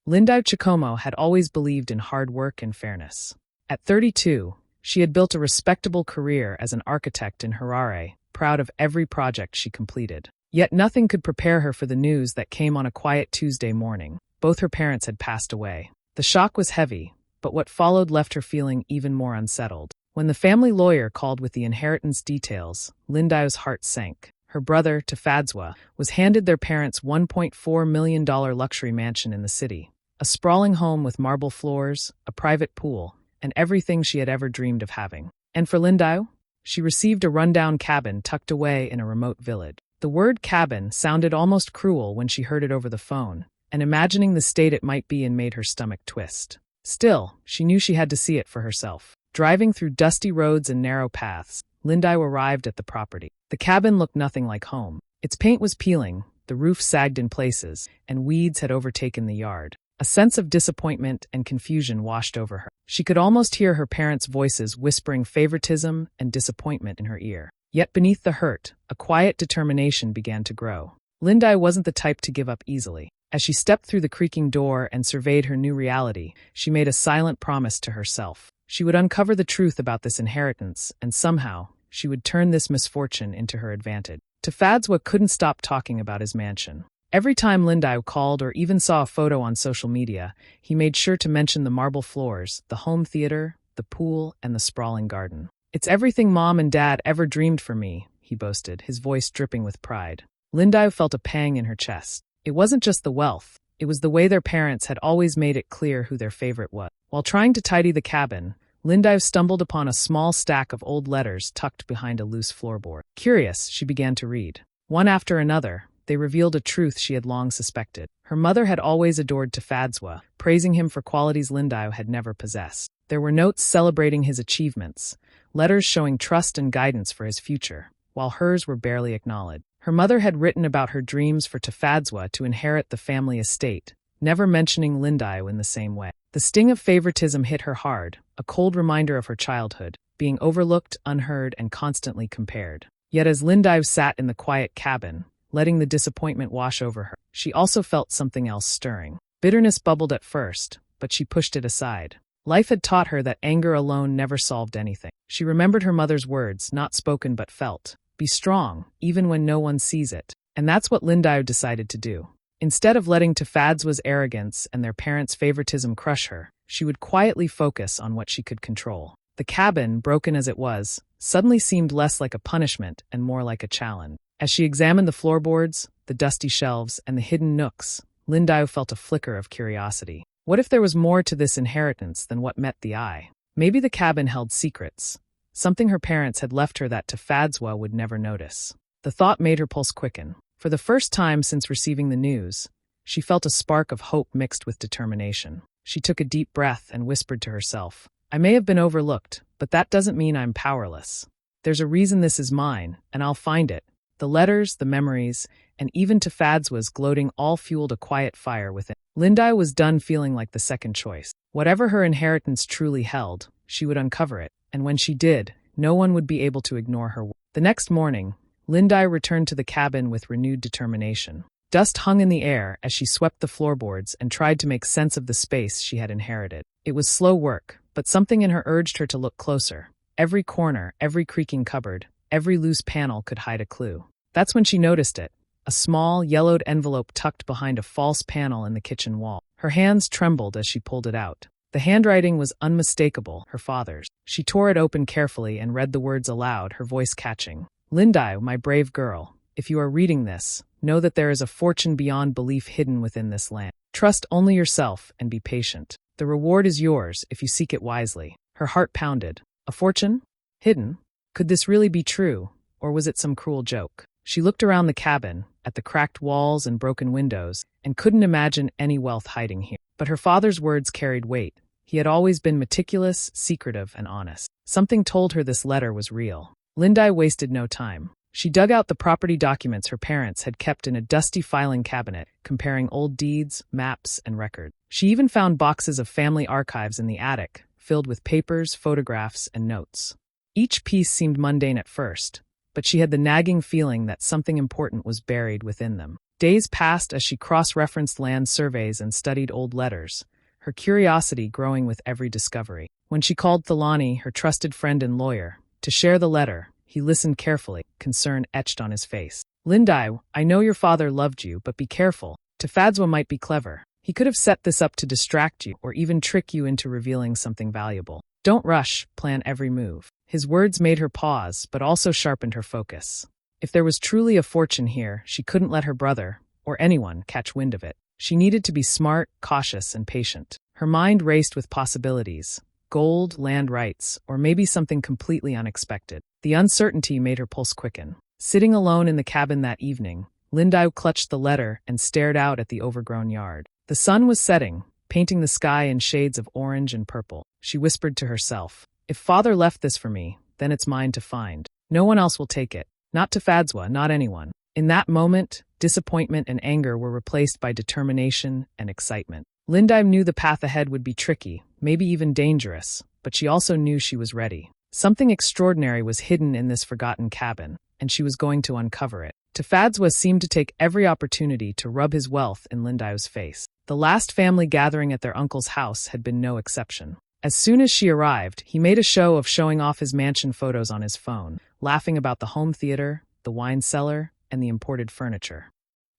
Lindau Chicomo had always believed in hard work and fairness. At 32, she had built a respectable career as an architect in Harare, proud of every project she completed. Yet nothing could prepare her for the news that came on a quiet Tuesday morning. Both her parents had passed away. The shock was heavy, but what followed left her feeling even more unsettled. When the family lawyer called with the inheritance details, Lindau's heart sank. Her brother, Tafadzwa, was handed their parents' $1.4 million luxury mansion in the city. A sprawling home with marble floors, a private pool, and everything she had ever dreamed of having. And for Lindau, she received a rundown cabin tucked away in a remote village. The word cabin sounded almost cruel when she heard it over the phone, and imagining the state it might be in made her stomach twist. Still, she knew she had to see it for herself. Driving through dusty roads and narrow paths, Lindau arrived at the property. The cabin looked nothing like home. Its paint was peeling, the roof sagged in places, and weeds had overtaken the yard. A sense of disappointment and confusion washed over her. She could almost hear her parents' voices whispering favoritism and disappointment in her ear. Yet beneath the hurt, a quiet determination began to grow. Lindau wasn't the type to give up easily. As she stepped through the creaking door and surveyed her new reality, she made a silent promise to herself. She would uncover the truth about this inheritance, and somehow, she would turn this misfortune into her advantage. Tafadzwa couldn't stop talking about his mansion. Every time Lindau called or even saw a photo on social media, he made sure to mention the marble floors, the home theater, the pool, and the sprawling garden. "It's everything Mom and Dad ever dreamed for me," he boasted, his voice dripping with pride. Lindau felt a pang in her chest. It wasn't just the wealth, it was the way their parents had always made it clear who their favorite was. While trying to tidy the cabin, Lindau stumbled upon a small stack of old letters tucked behind a loose floorboard. Curious, she began to read. One after another, they revealed a truth she had long suspected. Her mother had always adored Tafadzwa, praising him for qualities Lindau had never possessed. There were notes celebrating his achievements, letters showing trust and guidance for his future, while hers were barely acknowledged. Her mother had written about her dreams for Tafadzwa to inherit the family estate, never mentioning Lindau in the same way. The sting of favoritism hit her hard, a cold reminder of her childhood, being overlooked, unheard, and constantly compared. Yet as Lindau sat in the quiet cabin, letting the disappointment wash over her, she also felt something else stirring. Bitterness bubbled at first, but she pushed it aside. Life had taught her that anger alone never solved anything. She remembered her mother's words, not spoken but felt. Be strong, even when no one sees it. And that's what Lindau decided to do. Instead of letting Tafadzwa's arrogance and their parents' favoritism crush her, she would quietly focus on what she could control. The cabin, broken as it was, suddenly seemed less like a punishment and more like a challenge. As she examined the floorboards, the dusty shelves, and the hidden nooks, Lindau felt a flicker of curiosity. What if there was more to this inheritance than what met the eye? Maybe the cabin held secrets, something her parents had left her that Tafadzwa would never notice. The thought made her pulse quicken. For the first time since receiving the news, she felt a spark of hope mixed with determination. She took a deep breath and whispered to herself, "I may have been overlooked, but that doesn't mean I'm powerless. There's a reason this is mine, and I'll find it." The letters, the memories, and even Tafadzwa's gloating all fueled a quiet fire within. Lindau was done feeling like the second choice. Whatever her inheritance truly held, she would uncover it, and when she did, no one would be able to ignore her. The next morning, Lindau returned to the cabin with renewed determination. Dust hung in the air as she swept the floorboards and tried to make sense of the space she had inherited. It was slow work, but something in her urged her to look closer. Every corner, every creaking cupboard, every loose panel could hide a clue. That's when she noticed it, a small, yellowed envelope tucked behind a false panel in the kitchen wall. Her hands trembled as she pulled it out. The handwriting was unmistakable, her father's. She tore it open carefully and read the words aloud, her voice catching. "Lindau, my brave girl, if you are reading this, know that there is a fortune beyond belief hidden within this land. Trust only yourself and be patient. The reward is yours if you seek it wisely." Her heart pounded. A fortune? Hidden? Could this really be true, or was it some cruel joke? She looked around the cabin, at the cracked walls and broken windows, and couldn't imagine any wealth hiding here. But her father's words carried weight. He had always been meticulous, secretive, and honest. Something told her this letter was real. Lindau wasted no time. She dug out the property documents her parents had kept in a dusty filing cabinet, comparing old deeds, maps, and records. She even found boxes of family archives in the attic, filled with papers, photographs, and notes. Each piece seemed mundane at first, but she had the nagging feeling that something important was buried within them. Days passed as she cross-referenced land surveys and studied old letters, her curiosity growing with every discovery. When she called Thelani, her trusted friend and lawyer, to share the letter, he listened carefully, concern etched on his face. "Lindai, I know your father loved you, but be careful. Tefadzwa might be clever. He could have set this up to distract you or even trick you into revealing something valuable. Don't rush, plan every move." His words made her pause, but also sharpened her focus. If there was truly a fortune here, she couldn't let her brother, or anyone, catch wind of it. She needed to be smart, cautious, and patient. Her mind raced with possibilities: gold, land rights, or maybe something completely unexpected. The uncertainty made her pulse quicken. Sitting alone in the cabin that evening, Lindau clutched the letter and stared out at the overgrown yard. The sun was setting, painting the sky in shades of orange and purple. She whispered to herself, "If father left this for me, then it's mine to find. No one else will take it. Not Tefadzwa, not anyone." In that moment, disappointment and anger were replaced by determination and excitement. Lindau knew the path ahead would be tricky, maybe even dangerous, but she also knew she was ready. Something extraordinary was hidden in this forgotten cabin, and she was going to uncover it. Tefadzwa seemed to take every opportunity to rub his wealth in Lindau's face. The last family gathering at their uncle's house had been no exception. As soon as she arrived, he made a show of showing off his mansion photos on his phone, laughing about the home theater, the wine cellar, and the imported furniture.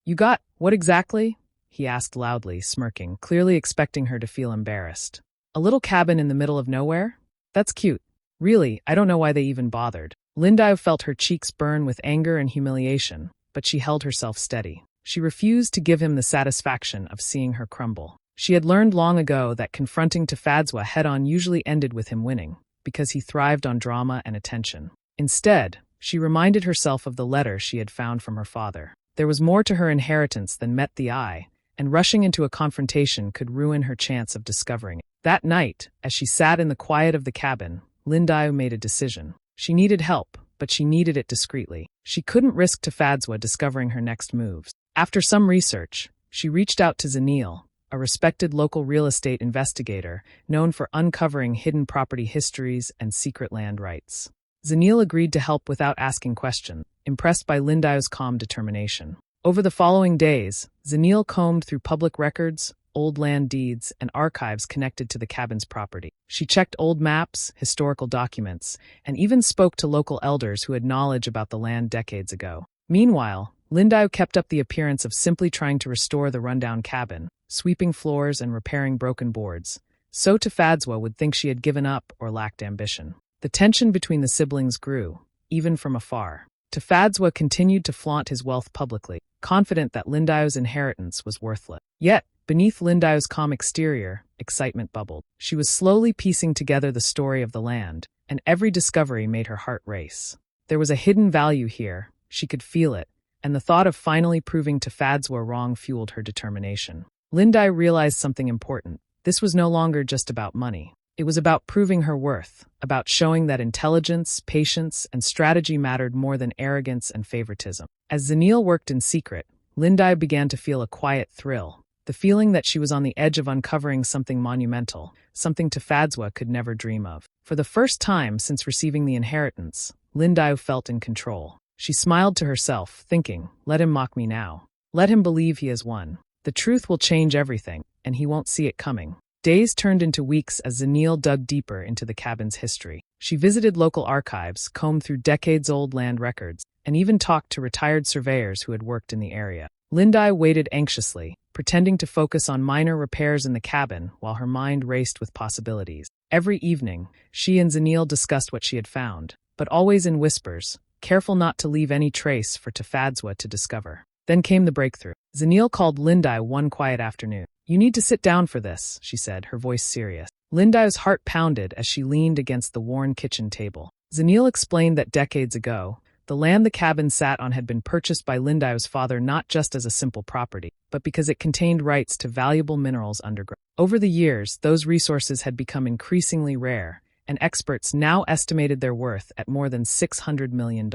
"You got what exactly?" he asked loudly, smirking, clearly expecting her to feel embarrassed. "A little cabin in the middle of nowhere? That's cute. Really, I don't know why they even bothered." Lindau felt her cheeks burn with anger and humiliation, but she held herself steady. She refused to give him the satisfaction of seeing her crumble. She had learned long ago that confronting Tefadzwa head-on usually ended with him winning, because he thrived on drama and attention. Instead, she reminded herself of the letter she had found from her father. There was more to her inheritance than met the eye, and rushing into a confrontation could ruin her chance of discovering it. That night, as she sat in the quiet of the cabin, Lindau made a decision. She needed help, but she needed it discreetly. She couldn't risk Tefadzwa discovering her next moves. After some research, she reached out to Zanil, a respected local real estate investigator known for uncovering hidden property histories and secret land rights. Zanil agreed to help without asking questions, impressed by Lindau's calm determination. Over the following days, Zanil combed through public records, old land deeds, and archives connected to the cabin's property. She checked old maps, historical documents, and even spoke to local elders who had knowledge about the land decades ago. Meanwhile, Lindau kept up the appearance of simply trying to restore the rundown cabin, sweeping floors and repairing broken boards, so Tefadzwa would think she had given up or lacked ambition. The tension between the siblings grew, even from afar. Tefadzwa continued to flaunt his wealth publicly, confident that Lindau's inheritance was worthless. Yet, beneath Lindau's calm exterior, excitement bubbled. She was slowly piecing together the story of the land, and every discovery made her heart race. There was a hidden value here, she could feel it, and the thought of finally proving Tefadzwa wrong fueled her determination. Lindau realized something important. This was no longer just about money. It was about proving her worth, about showing that intelligence, patience, and strategy mattered more than arrogance and favoritism. As Zanil worked in secret, Lindau began to feel a quiet thrill, the feeling that she was on the edge of uncovering something monumental, something Tefadzwa could never dream of. For the first time since receiving the inheritance, Lindau felt in control. She smiled to herself, thinking, "Let him mock me now. Let him believe he has won. The truth will change everything, and he won't see it coming." Days turned into weeks as Zanil dug deeper into the cabin's history. She visited local archives, combed through decades-old land records, and even talked to retired surveyors who had worked in the area. Lindau waited anxiously, pretending to focus on minor repairs in the cabin while her mind raced with possibilities. Every evening, she and Zanil discussed what she had found, but always in whispers, careful not to leave any trace for Tefadzwa to discover. Then came the breakthrough. Zanil called Lindau one quiet afternoon. "You need to sit down for this," she said, her voice serious. Lindau's heart pounded as she leaned against the worn kitchen table. Zanil explained that decades ago, the land the cabin sat on had been purchased by Lindau's father not just as a simple property, but because it contained rights to valuable minerals underground. Over the years, those resources had become increasingly rare, and experts now estimated their worth at more than $600 million.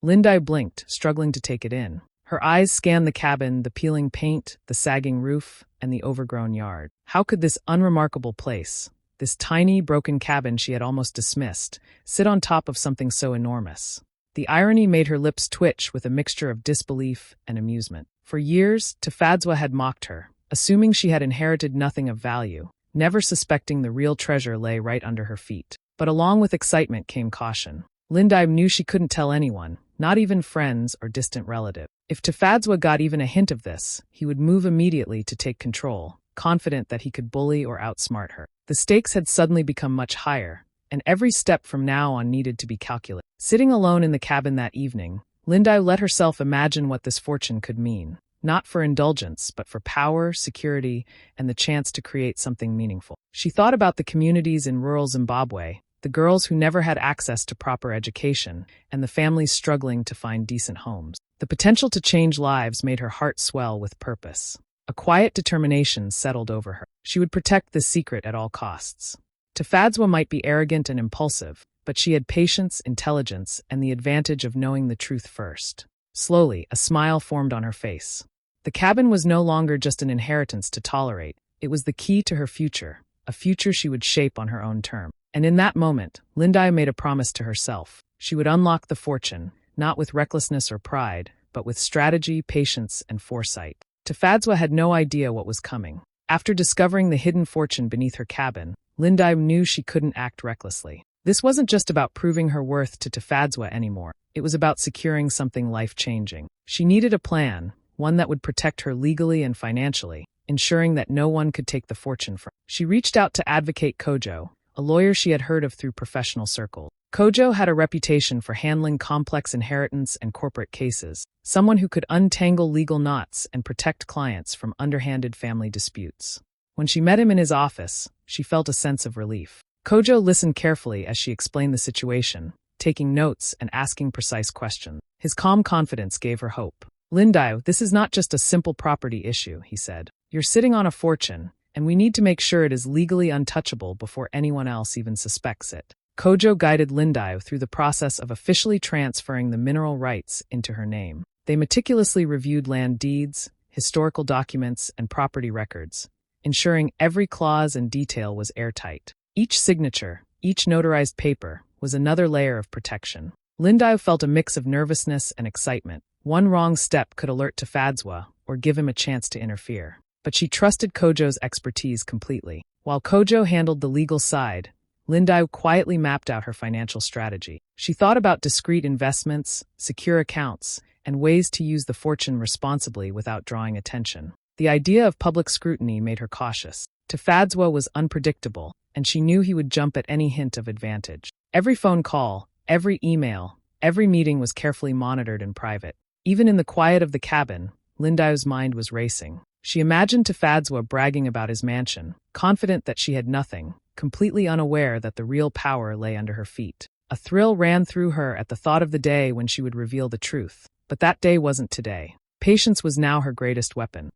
Lindau blinked, struggling to take it in. Her eyes scanned the cabin, the peeling paint, the sagging roof, and the overgrown yard. How could this unremarkable place, this tiny, broken cabin she had almost dismissed, sit on top of something so enormous? The irony made her lips twitch with a mixture of disbelief and amusement. For years, Tefadzwa had mocked her, assuming she had inherited nothing of value, never suspecting the real treasure lay right under her feet. But along with excitement came caution. Lindy knew she couldn't tell anyone, not even friends or distant relatives. If Tefadzwa got even a hint of this, he would move immediately to take control, confident that he could bully or outsmart her. The stakes had suddenly become much higher, and every step from now on needed to be calculated. Sitting alone in the cabin that evening, Lindy let herself imagine what this fortune could mean, not for indulgence, but for power, security, and the chance to create something meaningful. She thought about the communities in rural Zimbabwe, the girls who never had access to proper education, and the families struggling to find decent homes. The potential to change lives made her heart swell with purpose. A quiet determination settled over her. She would protect this secret at all costs. Tefadzwa might be arrogant and impulsive, but she had patience, intelligence, and the advantage of knowing the truth first. Slowly, a smile formed on her face. The cabin was no longer just an inheritance to tolerate. It was the key to her future, a future she would shape on her own terms. And in that moment, Lindy made a promise to herself. She would unlock the fortune, not with recklessness or pride, but with strategy, patience, and foresight. Tefadzwa had no idea what was coming. After discovering the hidden fortune beneath her cabin, Lindy knew she couldn't act recklessly. This wasn't just about proving her worth to Tefadzwa anymore. It was about securing something life-changing. She needed a plan, one that would protect her legally and financially, ensuring that no one could take the fortune from her. She reached out to Advocate Kojo, a lawyer she had heard of through professional circles. Kojo had a reputation for handling complex inheritance and corporate cases, someone who could untangle legal knots and protect clients from underhanded family disputes. When she met him in his office, she felt a sense of relief. Kojo listened carefully as she explained the situation, taking notes and asking precise questions. His calm confidence gave her hope. Lindy, this is not just a simple property issue, he said. You're sitting on a fortune, and we need to make sure it is legally untouchable before anyone else even suspects it. Kojo guided Lindy through the process of officially transferring the mineral rights into her name. They meticulously reviewed land deeds, historical documents, and property records, ensuring every clause and detail was airtight. Each signature, each notarized paper, was another layer of protection. Lindy felt a mix of nervousness and excitement. One wrong step could alert Tefadzwa or give him a chance to interfere. But she trusted Kojo's expertise completely. While Kojo handled the legal side, Lindy quietly mapped out her financial strategy. She thought about discreet investments, secure accounts, and ways to use the fortune responsibly without drawing attention. The idea of public scrutiny made her cautious. Tefadzwa was unpredictable, and she knew he would jump at any hint of advantage. Every phone call, every email, every meeting was carefully monitored in private. Even in the quiet of the cabin, Lindy's mind was racing. She imagined Tefadzwa bragging about his mansion, confident that she had nothing, completely unaware that the real power lay under her feet. A thrill ran through her at the thought of the day when she would reveal the truth. But that day wasn't today. Patience was now her greatest weapon.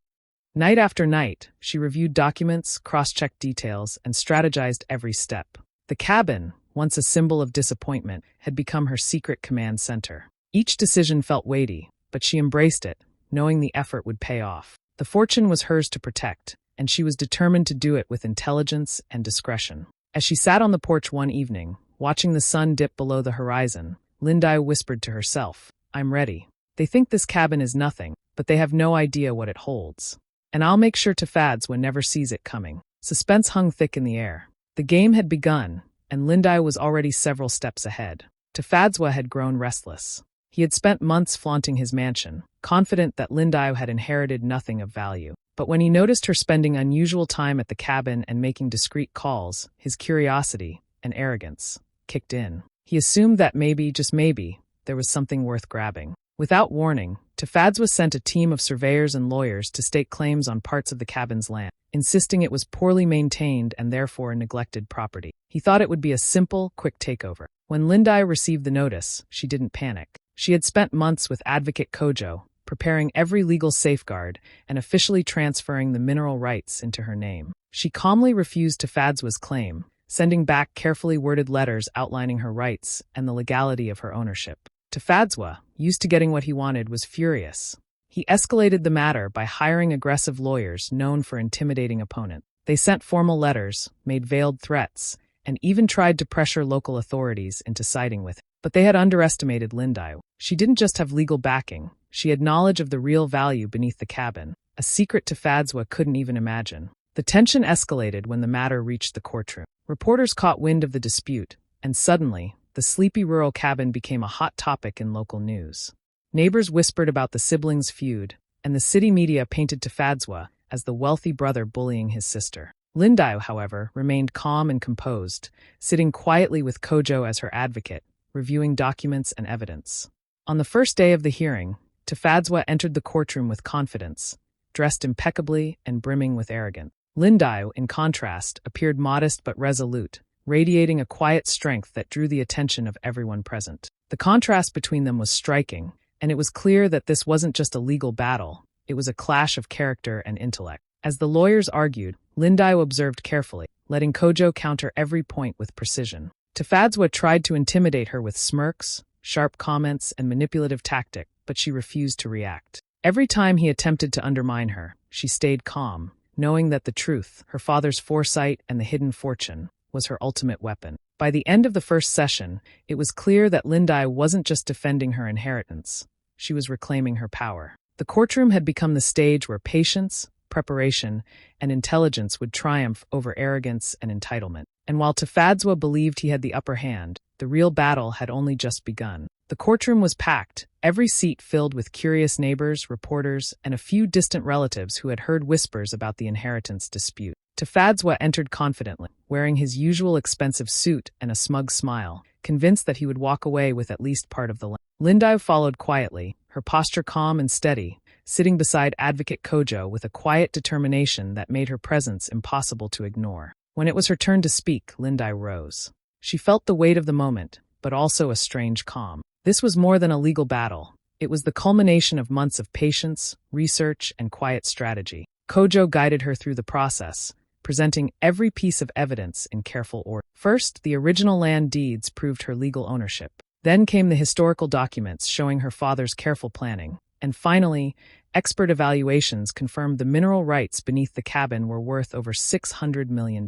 Night after night, she reviewed documents, cross-checked details, and strategized every step. The cabin, once a symbol of disappointment, had become her secret command center. Each decision felt weighty, but she embraced it, knowing the effort would pay off. The fortune was hers to protect, and she was determined to do it with intelligence and discretion. As she sat on the porch one evening, watching the sun dip below the horizon, Lindy whispered to herself, "I'm ready. They think this cabin is nothing, but they have no idea what it holds. And I'll make sure Tefadzwa never sees it coming." Suspense hung thick in the air. The game had begun, and Lindy was already several steps ahead. Tefadzwa had grown restless. He had spent months flaunting his mansion, confident that Lindy had inherited nothing of value. But when he noticed her spending unusual time at the cabin and making discreet calls, his curiosity and arrogance kicked in. He assumed that maybe, just maybe, there was something worth grabbing. Without warning, Tefadzwa sent a team of surveyors and lawyers to stake claims on parts of the cabin's land, insisting it was poorly maintained and therefore a neglected property. He thought it would be a simple, quick takeover. When Lindy received the notice, she didn't panic. She had spent months with Advocate Kojo, preparing every legal safeguard and officially transferring the mineral rights into her name. She calmly refused Tefadzwa's claim, sending back carefully worded letters outlining her rights and the legality of her ownership. Tefadzwa, used to getting what he wanted, was furious. He escalated the matter by hiring aggressive lawyers known for intimidating opponents. They sent formal letters, made veiled threats, and even tried to pressure local authorities into siding with him. But they had underestimated Lindy. She didn't just have legal backing, she had knowledge of the real value beneath the cabin, a secret Tefadzwa couldn't even imagine. The tension escalated when the matter reached the courtroom. Reporters caught wind of the dispute, and suddenly, the sleepy rural cabin became a hot topic in local news. Neighbors whispered about the siblings' feud, and the city media painted Tefadzwa as the wealthy brother bullying his sister. Lindayu, however, remained calm and composed, sitting quietly with Kojo as her advocate, reviewing documents and evidence. On the first day of the hearing, Tefadzwa entered the courtroom with confidence, dressed impeccably and brimming with arrogance. Lindayu, in contrast, appeared modest but resolute, radiating a quiet strength that drew the attention of everyone present. The contrast between them was striking, and it was clear that this wasn't just a legal battle, it was a clash of character and intellect. As the lawyers argued, Lindayu observed carefully, letting Kojo counter every point with precision. Tefadzwa tried to intimidate her with smirks, sharp comments, and manipulative tactics, but she refused to react. Every time he attempted to undermine her, she stayed calm, knowing that the truth, her father's foresight, and the hidden fortune, was her ultimate weapon. By the end of the first session, it was clear that Lindayu wasn't just defending her inheritance, she was reclaiming her power. The courtroom had become the stage where patience, preparation, and intelligence would triumph over arrogance and entitlement. And while Tefadzwa believed he had the upper hand, the real battle had only just begun. The courtroom was packed, every seat filled with curious neighbors, reporters, and a few distant relatives who had heard whispers about the inheritance dispute. Tefadzwa entered confidently, wearing his usual expensive suit and a smug smile, convinced that he would walk away with at least part of the land. Lindayu followed quietly, her posture calm and steady, sitting beside Advocate Kojo with a quiet determination that made her presence impossible to ignore. When it was her turn to speak, Lindayu rose. She felt the weight of the moment, but also a strange calm. This was more than a legal battle. It was the culmination of months of patience, research, and quiet strategy. Kojo guided her through the process, presenting every piece of evidence in careful order. First, the original land deeds proved her legal ownership. Then came the historical documents showing her father's careful planning. And finally, expert evaluations confirmed the mineral rights beneath the cabin were worth over $600 million.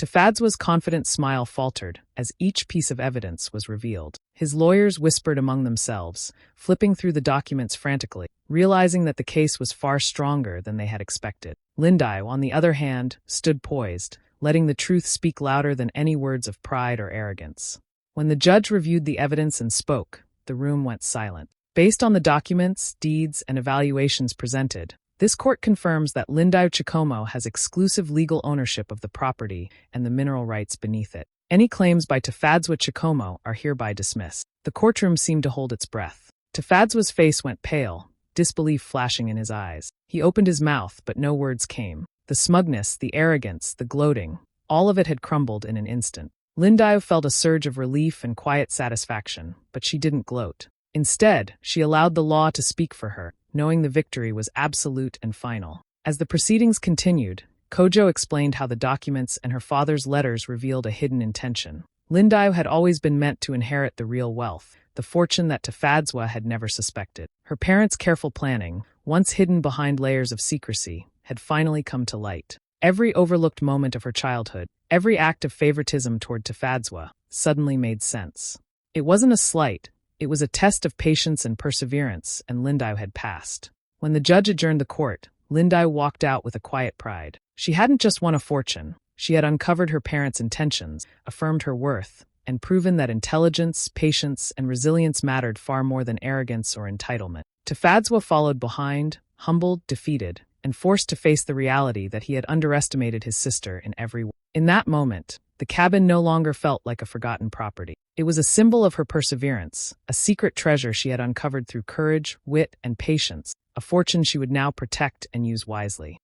Tefadzwa's confident smile faltered as each piece of evidence was revealed. His lawyers whispered among themselves, flipping through the documents frantically, realizing that the case was far stronger than they had expected. Lindayu, on the other hand, stood poised, letting the truth speak louder than any words of pride or arrogance. When the judge reviewed the evidence and spoke, the room went silent. Based on the documents, deeds, and evaluations presented, this court confirms that Lindayu Chikomo has exclusive legal ownership of the property and the mineral rights beneath it. Any claims by Tefadzwa Chikomo are hereby dismissed. The courtroom seemed to hold its breath. Tefadzwa's face went pale, disbelief flashing in his eyes. He opened his mouth, but no words came. The smugness, the arrogance, the gloating, all of it had crumbled in an instant. Lindayu felt a surge of relief and quiet satisfaction, but she didn't gloat. Instead, she allowed the law to speak for her, knowing the victory was absolute and final. As the proceedings continued, Kojo explained how the documents and her father's letters revealed a hidden intention. Lindayu had always been meant to inherit the real wealth, the fortune that Tefadzwa had never suspected. Her parents' careful planning, once hidden behind layers of secrecy, had finally come to light. Every overlooked moment of her childhood, every act of favoritism toward Tefadzwa, suddenly made sense. It wasn't a slight. It was a test of patience and perseverance, and Lindayu had passed. When the judge adjourned the court, Lindayu walked out with a quiet pride. She hadn't just won a fortune. She had uncovered her parents' intentions, affirmed her worth, and proven that intelligence, patience, and resilience mattered far more than arrogance or entitlement. Tefadzwa followed behind, humbled, defeated, and forced to face the reality that he had underestimated his sister in every way. In that moment, the cabin no longer felt like a forgotten property. It was a symbol of her perseverance, a secret treasure she had uncovered through courage, wit, and patience, a fortune she would now protect and use wisely.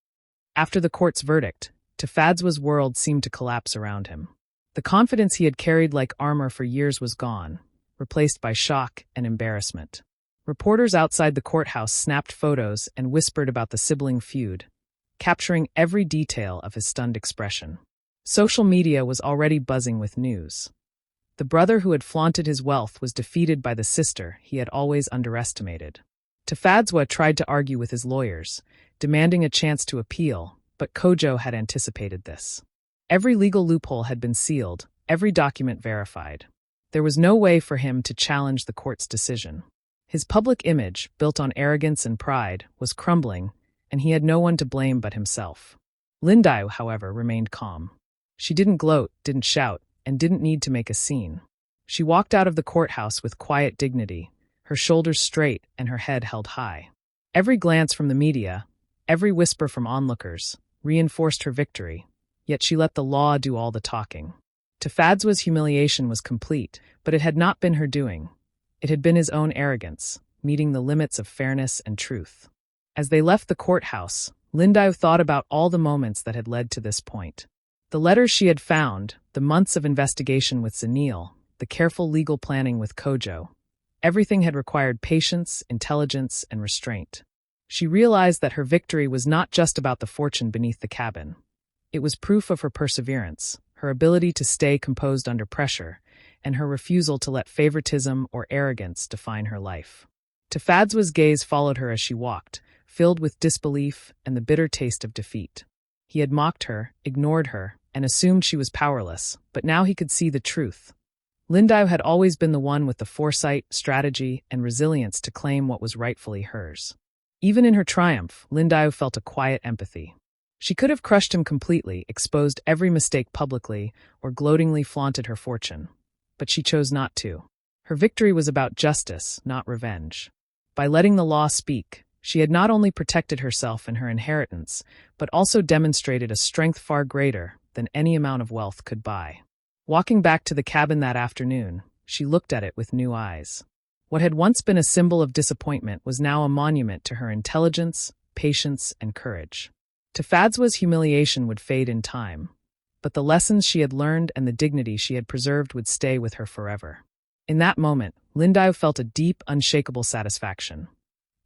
After the court's verdict, Tefadzwa's world seemed to collapse around him. The confidence he had carried like armor for years was gone, replaced by shock and embarrassment. Reporters outside the courthouse snapped photos and whispered about the sibling feud, capturing every detail of his stunned expression. Social media was already buzzing with news. The brother who had flaunted his wealth was defeated by the sister he had always underestimated. Tefadzwa tried to argue with his lawyers, demanding a chance to appeal, but Kojo had anticipated this. Every legal loophole had been sealed, every document verified. There was no way for him to challenge the court's decision. His public image, built on arrogance and pride, was crumbling, and he had no one to blame but himself. Lindau, however, remained calm. She didn't gloat, didn't shout, and didn't need to make a scene. She walked out of the courthouse with quiet dignity, her shoulders straight and her head held high. Every glance from the media, every whisper from onlookers, reinforced her victory, yet she let the law do all the talking. To Fadswa's humiliation was complete, but it had not been her doing. It had been his own arrogance, meeting the limits of fairness and truth. As they left the courthouse, Lindau thought about all the moments that had led to this point. The letters she had found, the months of investigation with Zanil, the careful legal planning with Kojo. Everything had required patience, intelligence, and restraint. She realized that her victory was not just about the fortune beneath the cabin. It was proof of her perseverance, her ability to stay composed under pressure, and her refusal to let favoritism or arrogance define her life. Fadswa's gaze followed her as she walked, filled with disbelief and the bitter taste of defeat. He had mocked her, ignored her, and assumed she was powerless, but now he could see the truth. Lindau had always been the one with the foresight, strategy, and resilience to claim what was rightfully hers. Even in her triumph, Lindau felt a quiet empathy. She could have crushed him completely, exposed every mistake publicly, or gloatingly flaunted her fortune. But she chose not to. Her victory was about justice, not revenge. By letting the law speak, she had not only protected herself and her inheritance, but also demonstrated a strength far greater than any amount of wealth could buy. Walking back to the cabin that afternoon, she looked at it with new eyes. What had once been a symbol of disappointment was now a monument to her intelligence, patience, and courage. Fadswa's humiliation would fade in time, but the lessons she had learned and the dignity she had preserved would stay with her forever. In that moment, Lindau felt a deep, unshakable satisfaction.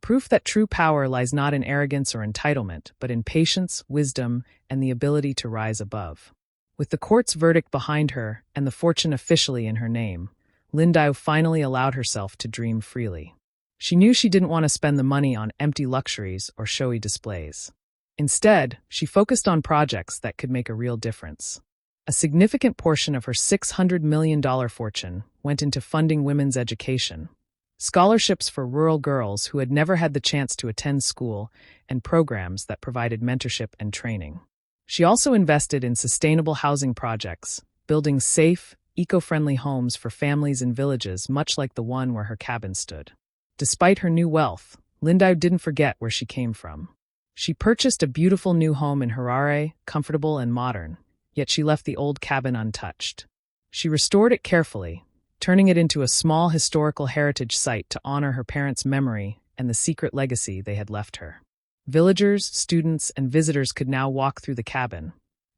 Proof that true power lies not in arrogance or entitlement, but in patience, wisdom, and the ability to rise above. With the court's verdict behind her and the fortune officially in her name, Lindau finally allowed herself to dream freely. She knew she didn't want to spend the money on empty luxuries or showy displays. Instead, she focused on projects that could make a real difference. A significant portion of her $600 million fortune went into funding women's education, scholarships for rural girls who had never had the chance to attend school, and programs that provided mentorship and training. She also invested in sustainable housing projects, building safe, eco-friendly homes for families in villages much like the one where her cabin stood. Despite her new wealth, Lindau didn't forget where she came from. She purchased a beautiful new home in Harare, comfortable and modern, yet she left the old cabin untouched. She restored it carefully, turning it into a small historical heritage site to honor her parents' memory and the secret legacy they had left her. Villagers, students, and visitors could now walk through the cabin,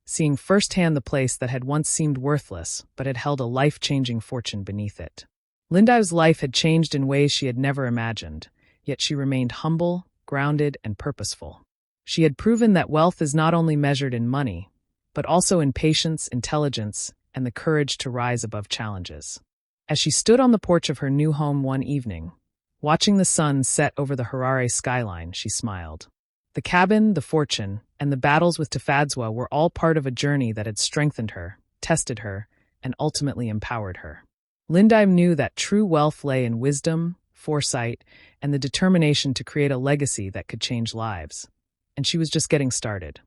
seeing firsthand the place that had once seemed worthless but had held a life-changing fortune beneath it. Lindau's life had changed in ways she had never imagined, yet she remained humble, grounded, and purposeful. She had proven that wealth is not only measured in money, but also in patience, intelligence, and the courage to rise above challenges. As she stood on the porch of her new home one evening, watching the sun set over the Harare skyline, she smiled. The cabin, the fortune, and the battles with Fadswa were all part of a journey that had strengthened her, tested her, and ultimately empowered her. Lindau knew that true wealth lay in wisdom, foresight, and the determination to create a legacy that could change lives. And she was just getting started.